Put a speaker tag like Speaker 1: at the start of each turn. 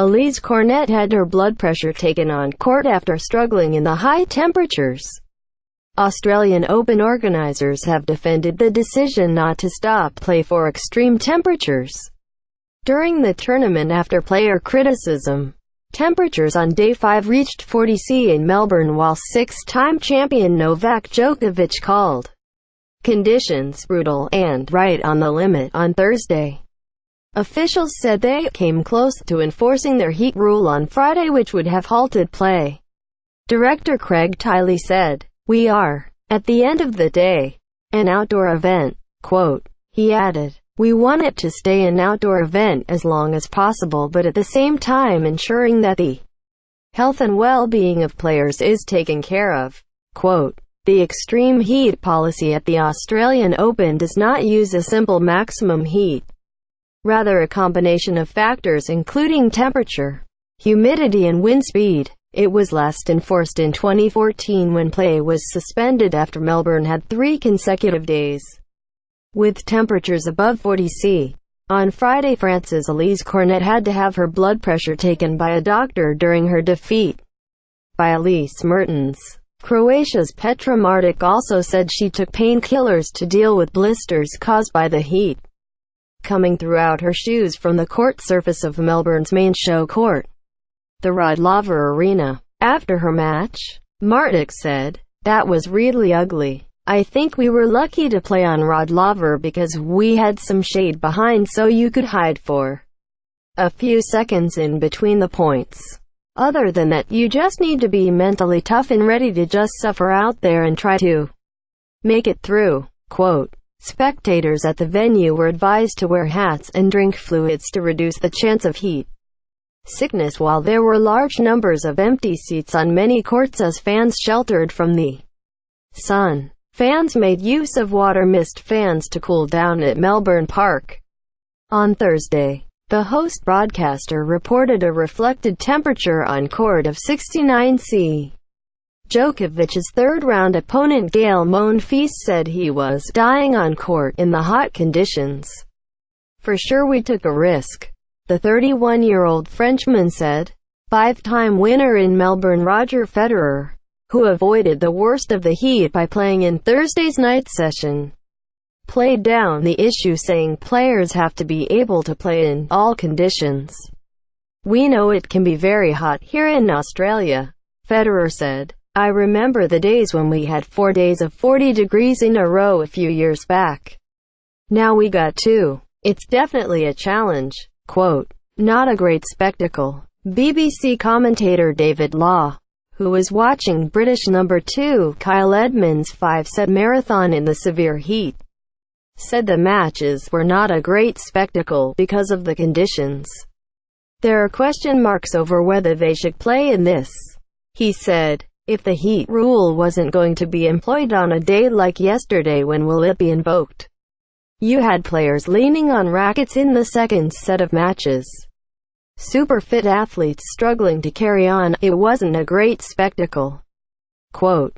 Speaker 1: Elise Cornet had her blood pressure taken on court after struggling in the high temperatures. Australian Open organisers have defended the decision not to stop play for extreme temperatures during the tournament after player criticism. Temperatures on Day 5 reached 40 C in Melbourne, while six-time champion Novak Djokovic called conditions brutal and right on the limit on Thursday. Officials said they came close to enforcing their heat rule on Friday, which would have halted play. Director Craig Tiley said, "We are, at the end of the day, an outdoor event." Quote, he added, "We want it to stay an outdoor event as long as possible, but at the same time ensuring that the health and well-being of players is taken care of." Quote, the extreme heat policy at the Australian Open does not use a simple maximum heat, rather a combination of factors including temperature, humidity and wind speed. It was last enforced in 2014 when play was suspended after Melbourne had 3 consecutive days with temperatures above 40 C. On Friday, France's Elise Cornet had to have her blood pressure taken by a doctor during her defeat by Elise Mertens. Croatia's Petra Martic also said she took painkillers to deal with blisters caused by the heat coming throughout her shoes from the court surface of Melbourne's main show court, the Rod Laver Arena. After her match, Martic said, "That was really ugly. I think we were lucky to play on Rod Laver because we had some shade behind so you could hide for a few seconds in between the points. Other than that, you just need to be mentally tough and ready to just suffer out there and try to make it through." Quote, spectators at the venue were advised to wear hats and drink fluids to reduce the chance of heat sickness, while there were large numbers of empty seats on many courts as fans sheltered from the sun. Fans made use of water mist fans to cool down at Melbourne Park. On Thursday, the host broadcaster reported a reflected temperature on court of 69 C. Djokovic's third-round opponent Gael Monfils said he was dying on court in the hot conditions. "For sure we took a risk," the 31-year-old Frenchman said. 5-time winner in Melbourne Roger Federer, who avoided the worst of the heat by playing in Thursday's night session, played down the issue, saying players have to be able to play in all conditions. "We know it can be very hot here in Australia," Federer said. "I remember the days when we had 4 days of 40 degrees in a row a few years back. Now we got 2. It's definitely a challenge." Quote, not a great spectacle. BBC commentator David Law, who was watching British number 2 Kyle Edmund's 5-set marathon in the severe heat, said the matches were not a great spectacle because of the conditions. "There are question marks over whether they should play in this," he said. "If the heat rule wasn't going to be employed on a day like yesterday, when will it be invoked? You had players leaning on rackets in the second set of matches. Super fit athletes struggling to carry on. It wasn't a great spectacle." Quote,